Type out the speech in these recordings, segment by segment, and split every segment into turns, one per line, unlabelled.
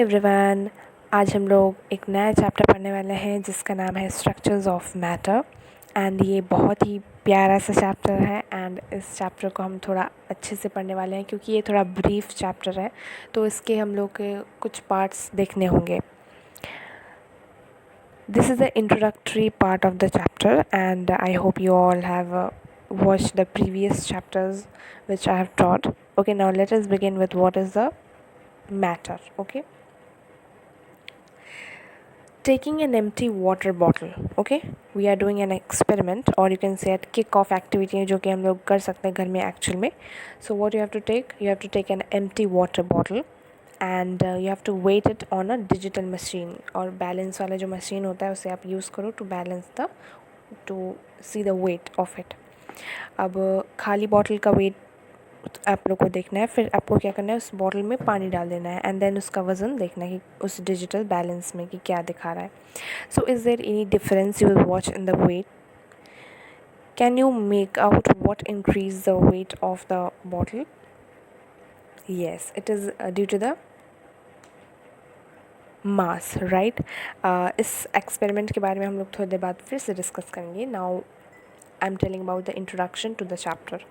Everyone, आज हम लोग एक नया चैप्टर पढ़ने वाले हैं जिसका नाम है स्ट्रक्चर्स ऑफ मैटर। एंड ये बहुत ही प्यारा सा चैप्टर है एंड इस चैप्टर को हम थोड़ा अच्छे से पढ़ने वाले हैं क्योंकि ये थोड़ा ब्रीफ चैप्टर है, तो इसके हम लोग के कुछ पार्ट्स देखने होंगे। This is the introductory part of the chapter and I hope you all have watched the previous chapters which I have taught. Okay, now let us begin with what is the matter. Okay, taking an empty water bottle. Okay, we are doing an experiment or you can say a kick off activity जो कि हम लोग कर सकते हैं घर में actual में. So what you have to take an empty water bottle and you have to weight it on a digital machine और balance वाला जो machine होता है उसे आप use करो to see the weight of it. अब खाली बॉटल का वेट आप लोग को देखना है, फिर आपको क्या करना है, उस बॉटल में पानी डाल देना है एंड देन उसका वज़न देखना है कि उस डिजिटल बैलेंस में कि क्या दिखा रहा है. So is there any difference you will watch in the weight? Can you make out what increase the weight of the bottle? Yes, it is due to the mass, right. इस experiment के बारे में हम लोग थोड़ी देर बाद फिर से डिस्कस करेंगे. Now I am telling about the introduction to the chapter.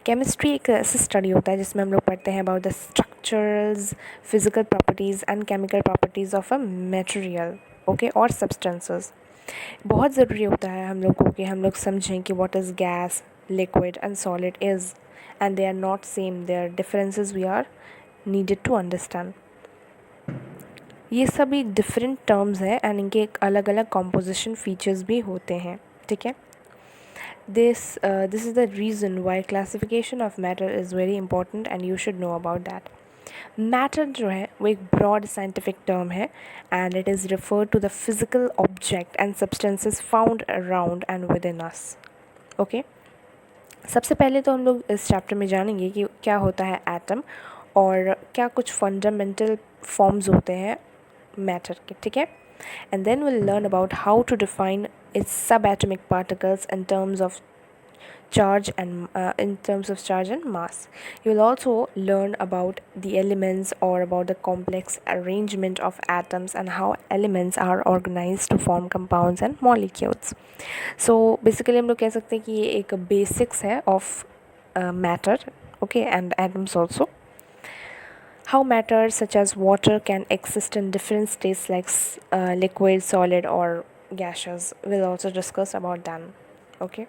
Chemistry एक ऐसा स्टडी होता है जिसमें हम लोग पढ़ते हैं about the structures, physical properties and chemical properties of a material, okay, और सब्सटेंसेस. बहुत ज़रूरी होता है हम लोग को कि हम लोग समझें कि what is gas, liquid and solid is, and they are not same, there differences we are needed to understand. ये सभी डिफरेंट टर्म्स हैं एंड इनके एक अलग अलग कॉम्पोजिशन फीचर्स भी होते हैं, ठीक है. This is the reason why classification of matter is very important and you should know about that. Matter जो है वो एक broad scientific term है and it is referred to the physical object and substances found around and within us. Okay? सबसे पहले तो हम लोग इस चैप्टर में जानेंगे कि क्या होता है एटम और क्या कुछ फंडामेंटल फॉर्म्स होते हैं मैटर के, ठीक है. And then we'll learn about how to define its subatomic particles in terms of charge and mass. You will also learn about the elements or about the complex arrangement of atoms and how elements are organized to form compounds and molecules. So basically हम लोग कह सकते हैं कि ये एक basics है of matter, okay, and atoms also. How matter such as water can exist in different states like liquid, solid or gaseous. We'll also discuss about them. Okay,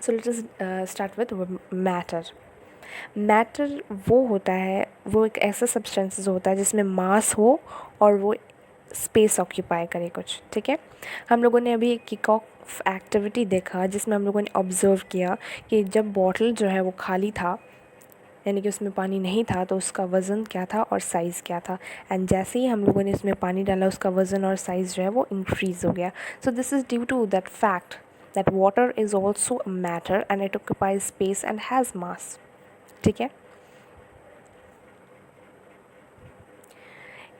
so let us start with matter. Matter वो होता है, वो एक ऐसा substances होता है जिसमें mass हो और वो स्पेस ऑक्यूपाई करे कुछ, ठीक है. हम लोगों ने अभी एक किक ऑफ एक्टिविटी देखा जिसमें हम लोगों ने ऑब्ज़र्व किया कि जब बॉटल जो है वो खाली था, यानी कि उसमें पानी नहीं था, तो उसका वज़न क्या था और साइज़ क्या था. एंड जैसे ही हम लोगों ने इसमें पानी डाला उसका वज़न और साइज़ जो है वो इंक्रीज़ हो गया. So this is due to that fact that water is also a matter and it occupies space and has mass, ठीक है.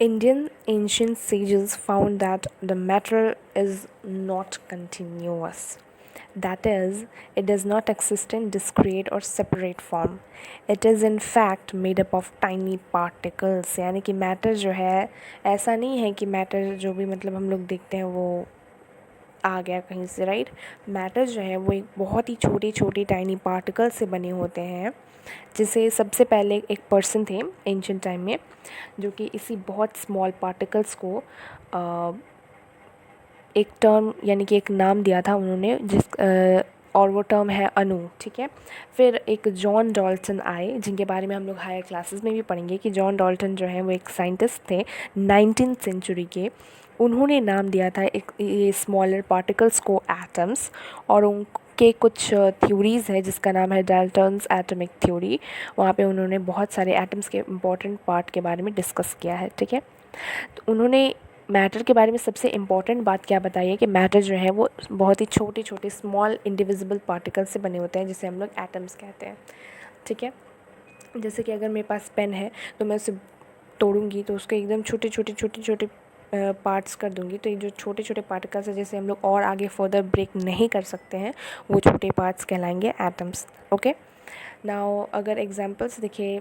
Indian ancient sages found that the matter is not continuous. That is, it does not exist in discrete or separate form. It is in fact made up of tiny particles. यानी कि matter जो है, ऐसा नहीं है कि matter जो भी मतलब हम लोग देखते हैं वो आ गया कहीं से, राइट. मैटर जो है वो एक बहुत ही छोटी छोटी टाइनी पार्टिकल से बने होते हैं. जिसे सबसे पहले एक पर्सन थे एंशियंट टाइम में जो कि इसी बहुत स्मॉल पार्टिकल्स को एक टर्म यानी कि एक नाम दिया था उन्होंने, और वो टर्म है अणु, ठीक है. फिर एक जॉन डॉल्टन आए जिनके बारे में हम लोग हायर क्लासेस में भी पढ़ेंगे कि जॉन डॉल्टन जो है वो एक साइंटिस्ट थे 19th सेंचुरी के. उन्होंने नाम दिया था एक ये स्मॉलर पार्टिकल्स को एटम्स, और उनके कुछ थ्योरीज़ है जिसका नाम है डाल्टन्स एटॉमिक थ्योरी. वहाँ पे उन्होंने बहुत सारे एटम्स के इम्पॉर्टेंट पार्ट के बारे में डिस्कस किया है, ठीक है. तो उन्होंने मैटर के बारे में सबसे इम्पॉर्टेंट बात क्या बताई है कि मैटर जो है वो बहुत ही छोटे छोटे स्मॉल इंडिविजिबल पार्टिकल से बने होते हैं जिसे हम लोग एटम्स कहते हैं, ठीक है. जैसे कि अगर मेरे पास पेन है तो मैं उसे तोड़ूंगी तो उसके एकदम छोटे छोटे छोटे छोटे पार्ट्स कर दूंगी, तो ये जो छोटे छोटे पार्टिकल्स हैं जैसे हम लोग और आगे फर्दर ब्रेक नहीं कर सकते हैं वो छोटे पार्ट्स कहलाएंगे एटम्स, ओके. नाउ अगर एग्जांपल्स देखें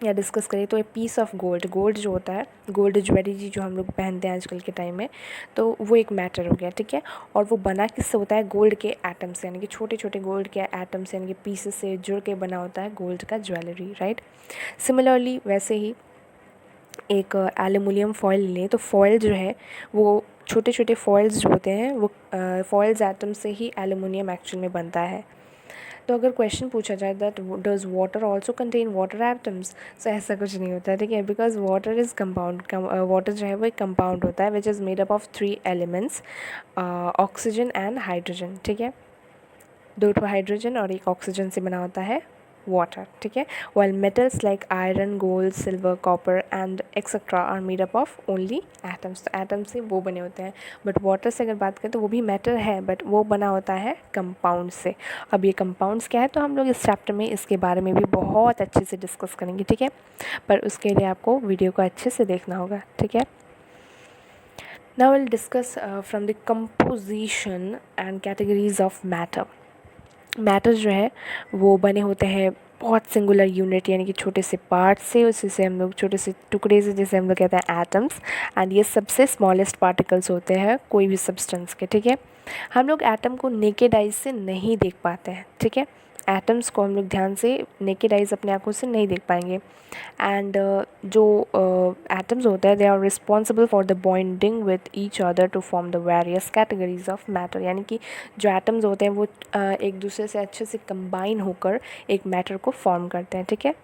या डिस्कस करें तो a piece of gold, gold जो होता है, गोल्ड ज्वेलरी जो हम लोग पहनते हैं आजकल के टाइम में, तो वो एक मैटर हो गया, ठीक है। और वो बना किससे होता है? गोल्ड के एटम से, यानी कि छोटे छोटे गोल्ड के एटम से, यानी कि पीसेस से जुड़ के बना होता है गोल्ड का ज्वेलरी, राइट। सिमिलरली वैसे ही एक एल्युमिनियम फॉयल लें तो फॉयल जो है वो छोटे छोटे फॉयल्स जो होते हैं वो फॉयल्स एटम से ही एल्युमिनियम एक्चुअल में बनता है। तो अगर क्वेश्चन पूछा जाए that does water also contain water atoms, तो ऐसा कुछ नहीं होता है, ठीक है, because water is compound, water जो है वो एक कंपाउंड होता है which is made up of 3 elements, oxygen and hydrogen, ठीक है। 2 हाइड्रोजन और एक ऑक्सीजन से बना होता है वाटर, ठीक है। While metals like iron, gold, silver, copper and etcetera are made up of only atoms, तो एटम से वो बने होते हैं। बट वाटर से अगर बात करें तो वो भी मैटर है, बट वो बना होता है कंपाउंड से। अब ये कंपाउंड्स क्या है, तो हम लोग इस चैप्टर में इसके बारे में भी बहुत अच्छे से डिस्कस करेंगे, ठीक है। पर उसके लिए आपको वीडियो को अच्छे से देखना होगा, ठीक है। Now will discuss from the composition and categories of matter. Matter जो है वो बने होते हैं बहुत सिंगुलर यूनिट, यानी कि छोटे से पार्ट से, उसी से हम लोग छोटे से टुकड़े से, जैसे हम लोग कहते हैं एटम्स, एंड ये सबसे स्मॉलेस्ट पार्टिकल्स होते हैं कोई भी सब्सटेंस के, ठीक है। हम लोग एटम को नेकेड आइज से नहीं देख पाते हैं, ठीक है। एटम्स को हम लोग ध्यान से नेकेड आइज अपने आँखों से नहीं देख पाएंगे। एंड जो एटम्स होते हैं they are responsible for the bonding with each other to form the various categories of matter, यानी कि जो एटम्स होते हैं वो एक दूसरे से अच्छे से कंबाइन होकर एक मैटर को फॉर्म करते हैं, ठीक है।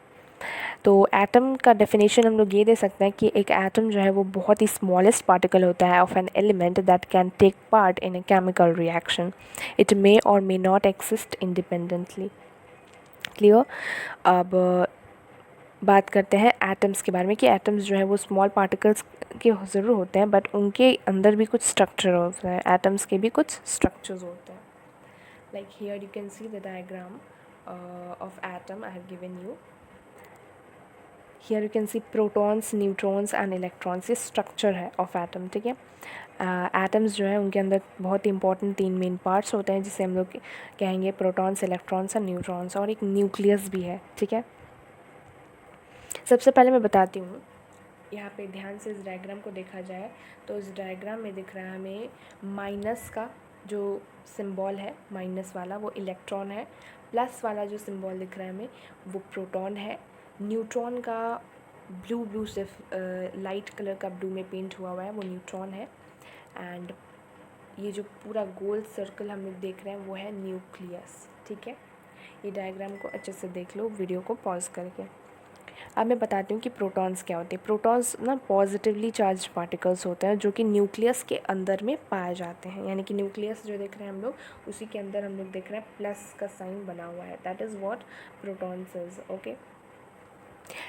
तो एटम का डेफिनेशन हम लोग ये दे सकते हैं कि एक एटम जो है वो बहुत ही स्मॉलेस्ट पार्टिकल होता है of an element that can take part in a chemical reaction, it may or may not exist independently. Clear. अब बात करते हैं एटम्स के बारे में कि एटम्स जो है वो स्मॉल पार्टिकल्स के ज़रूर होते हैं, बट उनके अंदर भी कुछ स्ट्रक्चर होता है, एटम्स के भी कुछ स्ट्रक्चर्स होते हैं। Like here you can see the diagram of atom I have given you. Here you can see protons, neutrons and electrons, ये स्ट्रक्चर है ऑफ एटम, ठीक है। एटम्स जो है उनके अंदर बहुत ही इंपॉर्टेंट 3 मेन पार्ट्स होते हैं, जिसे हम लोग कहेंगे प्रोटॉन्स, इलेक्ट्रॉन्स और न्यूट्रॉन्स, और एक न्यूक्लियस भी है, ठीक है। सबसे पहले मैं बताती हूँ, यहाँ पे ध्यान से इस डायग्राम को देखा जाए तो इस डायग्राम में दिख रहा है हमें माइनस का जो सिंबल है, माइनस वाला वो इलेक्ट्रॉन है, प्लस वाला जो सिंबल दिख रहा है हमें वो प्रोटॉन है, न्यूट्रॉन का ब्लू से लाइट कलर का ब्लू में पेंट हुआ हुआ है वो न्यूट्रॉन है, एंड ये जो पूरा गोल सर्कल हम लोग देख रहे हैं वो है न्यूक्लियस, ठीक है। ये डायग्राम को अच्छे से देख लो वीडियो को पॉज करके। अब मैं बताती हूँ कि प्रोटॉन्स क्या होते हैं। प्रोटॉन्स ना पॉजिटिवली चार्ज पार्टिकल्स होते हैं जो कि न्यूक्लियस के अंदर में पाए जाते हैं, यानी कि न्यूक्लियस जो देख रहे हैं हम लोग उसी के अंदर हम लोग देख रहे हैं प्लस का साइन बना हुआ है, that is what protons is, okay.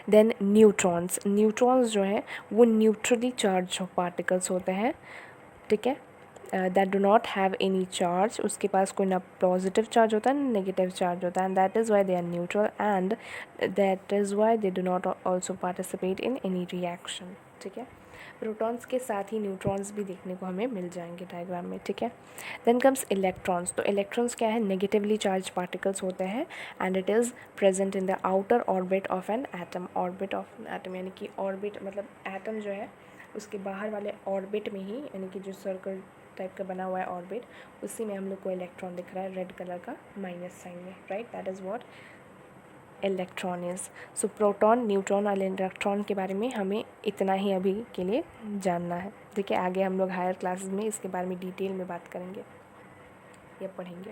Then neutrons, neutrons जो है वो न्यूट्रली चार्ज पार्टिकल्स होते हैं, ठीक है, that do not have any charge, उसके पास कोई ना पॉजिटिव चार्ज होता है ना नेगेटिव चार्ज होता है, and that is why they are neutral and that is why they do not also participate in any reaction, ठीक है। प्रोटॉन्स के साथ ही न्यूट्रॉन्स भी देखने को हमें मिल जाएंगे डायग्राम में, ठीक है। देन कम्स इलेक्ट्रॉन्स, तो इलेक्ट्रॉन्स क्या है, नेगेटिवली चार्ज पार्टिकल्स होते हैं and it is present in the outer orbit of an atom, orbit of an atom यानी कि ऑर्बिट मतलब एटम जो है उसके बाहर वाले ऑर्बिट में ही, यानी कि जो सर्कल टाइप का बना हुआ है ऑर्बिट, उसी में हम लोग को इलेक्ट्रॉन दिख रहा है रेड कलर का माइनस साइन में, right, that is what electron is. So proton, neutron और इलेक्ट्रॉन के बारे में हमें इतना ही अभी के लिए जानना है, ठीक है। आगे हम लोग हायर क्लासेस में इसके बारे में डिटेल में बात करेंगे या पढ़ेंगे।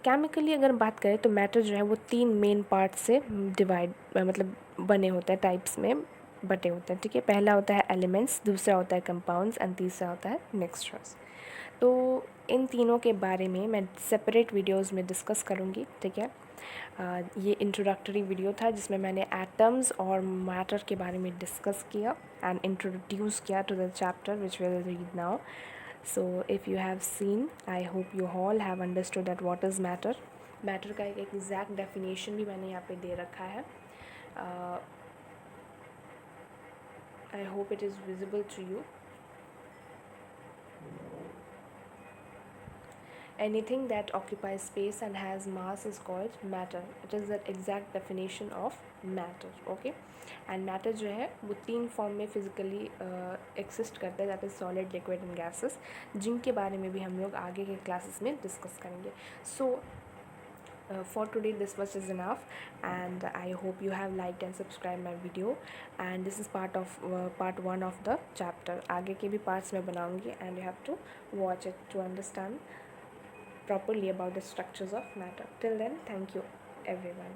केमिकली अगर बात करें तो मैटर जो है वो 3 मेन पार्ट से डिवाइड मतलब बने होते हैं, टाइप्स में बटे होते हैं, ठीक है। पहला होता है एलिमेंट्स, दूसरा होता है कंपाउंड्स एंड तीसरा होता है मिक्सचर्स। तो इन तीनों के बारे में मैं सेपरेट वीडियोस में डिस्कस करूँगी, ठीक है। ये इंट्रोडक्टरी वीडियो था जिसमें मैंने एटम्स और मैटर के बारे में डिस्कस किया एंड इंट्रोड्यूस किया to the chapter which will read now. So if you have seen, I hope you all have understood that what is matter. Matter का एक एग्जैक्ट डेफिनेशन भी मैंने यहाँ पे दे रखा है। I hope it is visible to you. Anything that occupies space and has mass is called matter. It is the exact definition of matter. Okay, and matter जो है वो 3 फॉर्म में फिजिकली एक्सिस्ट करता है, that is solid, liquid and gases, जिनके बारे में भी हम लोग आगे के क्लासेस में डिस्कस करेंगे. सो for today this was is enough, and I hope you have liked and subscribed my video, and this is part 1 of the chapter. आगे के भी parts मैं बनाऊंगी and you have to watch it to understand properly about the structures of matter. Till then, thank you everyone.